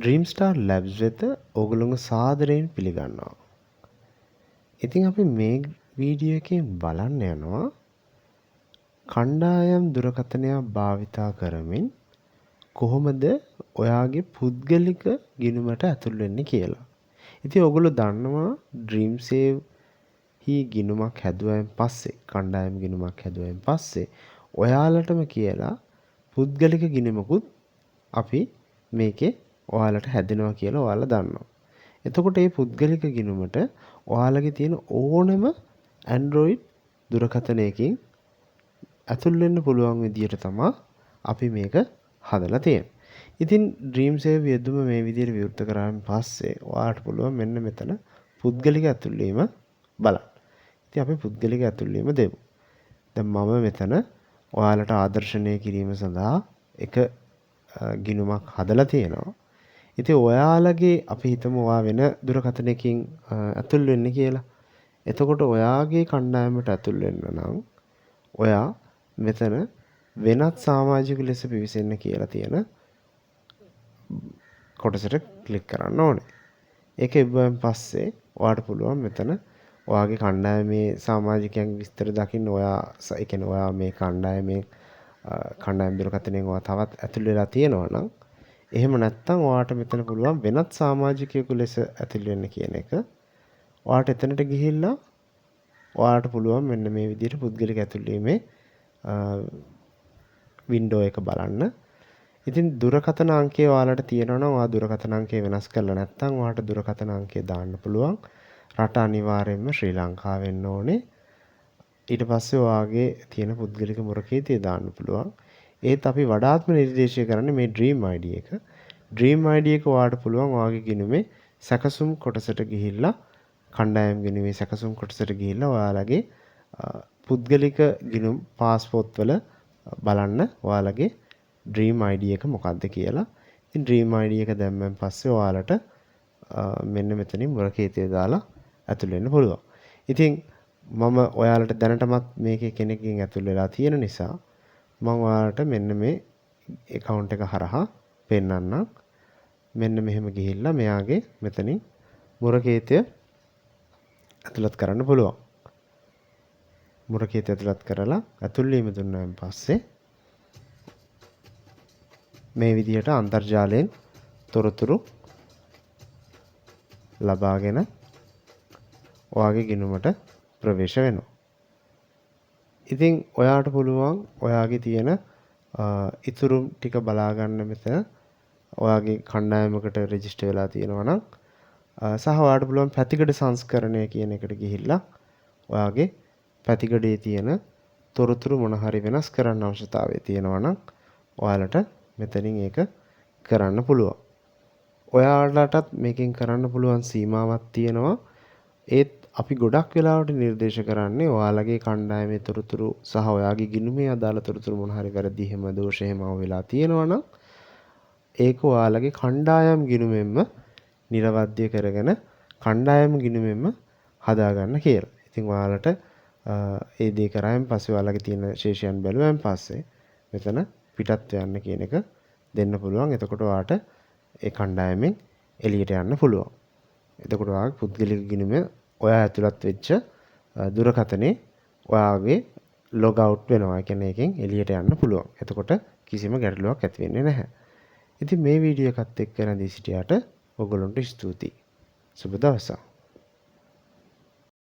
Dreamstar Labs වෙත ඔගොල්ලන්ව සාදරයෙන් පිළිගන්නවා. ඉතින් අපි මේ වීඩියෝ එකෙන් බලන්න යනවා කණ්ඩායම් දුරකථනයක් භාවිතා කරමින් කොහොමද ඔයාගේ පුද්ගලික ගිණුමට ඇතුල් වෙන්නේ කියලා. ඉතින් ඔයගොල්ලෝ දන්නවා DreamSave හි ගිණුමක් හැදුවයින් පස්සේ කණ්ඩායම් ගිණුමක් හැදුවයින් පස්සේ ඔයාලටම කියලා පුද්ගලික ගිණුමකුත් අපි මේකේ ඔයාලට හැදෙනවා කියලා ඔයාලා දන්නවා. එතකොට මේ පුද්ගලික ගිණුමට ඔයාලගේ තියෙන ඕනම Android දුරකථනයකින් ඇතුල් වෙන්න පුළුවන් විදියට තමයි අපි මේක හදලා තියෙන්නේ. ඉතින් DreamSave යෙදුම මේ විදියට විවෘත කරාන් පස්සේ ඔයාලට පුළුවන් මෙන්න මෙතන පුද්ගලික ඇතුල් වීම බලන්න. ඉතින් අපි පුද්ගලික ඇතුල් වීම දෙමු. දැන් මම මෙතන ඔයාලට ආදර්ශනය කිරීම සඳහා එක ගිණුමක් හදලා තියෙනවා. ඉතින් ඔයාලගේ අපි හිතමු ඔයා වෙන දුරකථනයකින් ඇතුල් වෙන්නේ කියලා. එතකොට ඔයාගේ කණ්ඩායමට ඇතුල් වෙන්න නම් ඔයා මෙතන වෙනත් සමාජික ලෙස පිවිසෙන්න කියලා තියෙන කොටසට ක්ලික් කරන්න ඕනේ. ඒක ඉබ්බන් පස්සේ ඔයාට පුළුවන් මෙතන ඔයාගේ කණ්ඩායමේ සමාජිකයන් විස්තර දකින්න ඔයා ඒ කියන්නේ ඔයා මේ කණ්ඩායමේ කණ්ඩායම් දුරකථනයෙන් ඔයා තවත් ඇතුල් වෙලා තියෙනවා නම් එහෙම නැත්නම් ඔයාට මෙතන පුළුවන් වෙනත් සමාජිකයෙකු ලෙස ඇතුල් වෙන්න කියන එක. ඔයාට එතනට ගිහිල්ලා ඔයාට පුළුවන් මෙන්න මේ විදිහට පුද්ගලික ඇතුල් වීමේ වින්ඩෝ එක බලන්න. ඉතින් දුරකථන අංකය ඔයාලට තියෙනවා නම් ඔයා දුරකථන අංකය වෙනස් කරලා නැත්නම් ඔයාට දුරකථන අංකය දාන්න පුළුවන්. රට අනිවාර්යයෙන්ම ශ්‍රී ලංකාව වෙන්න ඕනේ. ඊට පස්සේ ඔයාගේ තියෙන පුද්ගලික මුරකීතිය දාන්න පුළුවන්. ඒත් අපි වඩාත්ම නිර්දේශය කරන්නේ මේ Dream ID එක. Dream ID එක ඔයාට පුළුවන් ඔයාගේ ගිණුමේ සැකසුම් කොටසට ගිහිල්ලා කණ්ඩායම් ගිණුමේ සැකසුම් කොටසට ගිහිල්ලා ඔයාලගේ පුද්ගලික ගිණුම් પાස්පෝර්ට් වල බලන්න ඔයාලගේ Dream ID එක මොකක්ද කියලා. ඉතින් Dream ID එක දැම්මන් පස්සේ ඔයාලට මෙන්න මෙතනින් මුරකීතිය දාලා ඇතුල් වෙන්න පුළුවන්. ඉතින් මම ඔයාලට දැනටමත් මේකේ කෙනෙක්ගෙන් ඇතුල් වෙලා තියෙන නිසා මම ඔයාලට මෙන්න මේ account එක හරහා පෙන්නන්නම්. මෙන්න මෙහෙම ගිහිල්ලා මෙයාගේ මෙතනින් මුරකීතිය ඇතුළත් කරන්න පුළුවන්. මුරකීතිය ඇතුළත් කරලා ඇතුල් වීම දුන්නාන් පස්සේ මේ විදිහට අන්තර්ජාලයෙන් තොරතුරු ලබාගෙන ඔයාගේ ගිණුමට ප්‍රවේශ වෙනවා. ඉතින් ඔයාට පුළුවන් ඔයාගේ තියෙන ඉතුරු ටික බලා ගන්න මෙතන ඔයාගේ කණ්ඩායමකට රෙජිස්ටර් වෙලා තියෙනවා නම් සහ ඔයාට පුළුවන් පැතිකඩ සංස්කරණය කියන එකට ගිහිල්ලා ඔයාගේ පැතිකඩේ තියෙන තොරතුරු මොන හරි වෙනස් කරන්න අවශ්‍යතාවය තියෙනවා නම් ඔයාලට මෙතනින් ඒක කරන්න පුළුවන්. ඔයාලටත් මේකෙන් කරන්න පුළුවන් සීමාවක් තියෙනවා. ඒත් අපි ගොඩක් වෙලාවට නිර්දේශ කරන්නේ ඔයාලගේ කණ්ඩායමේ තොරතුරු සහ ඔයාගේ ගිණුමේ අදාළ තොරතුරු මොන හරි වැරදි එහෙම දෝෂ එහෙම වෙලා තියෙනවා නම් ඒක ඔයාලගේ කණ්ඩායම් ගිණුමෙන්ම නිරවද්‍ය කරගෙන කණ්ඩායම් ගිණුමෙන්ම හදාගන්න කියලා. ඉතින් ඔයාලට ඒ දේ කරායින් පස්සේ ඔයාලගේ තියෙන ශේෂයන් බැලුවායින් පස්සේ මෙතන පිටත් යන්න කියන එක දෙන්න පුළුවන්. එතකොට ඔයාට ඒ කණ්ඩායමෙන් එළියට යන්න පුළුවන්. එතකොට ඔයාගේ පුද්ගලික ගිණුම ඔයා ඇතුළත් වෙච්ච දුරකථනේ ඔයාගේ ලොග් අවුට් වෙනවා. ඒ කියන්නේ එකෙන් එළියට යන්න පුළුවන්. එතකොට කිසිම ගැටලුවක් ඇති වෙන්නේ නැහැ. ඉතින් මේ වීඩියෝ එකත් එක්ක නැදී සිටියාට ඔයගොල්ලන්ට ස්තුතියි. සුබ දවසක්.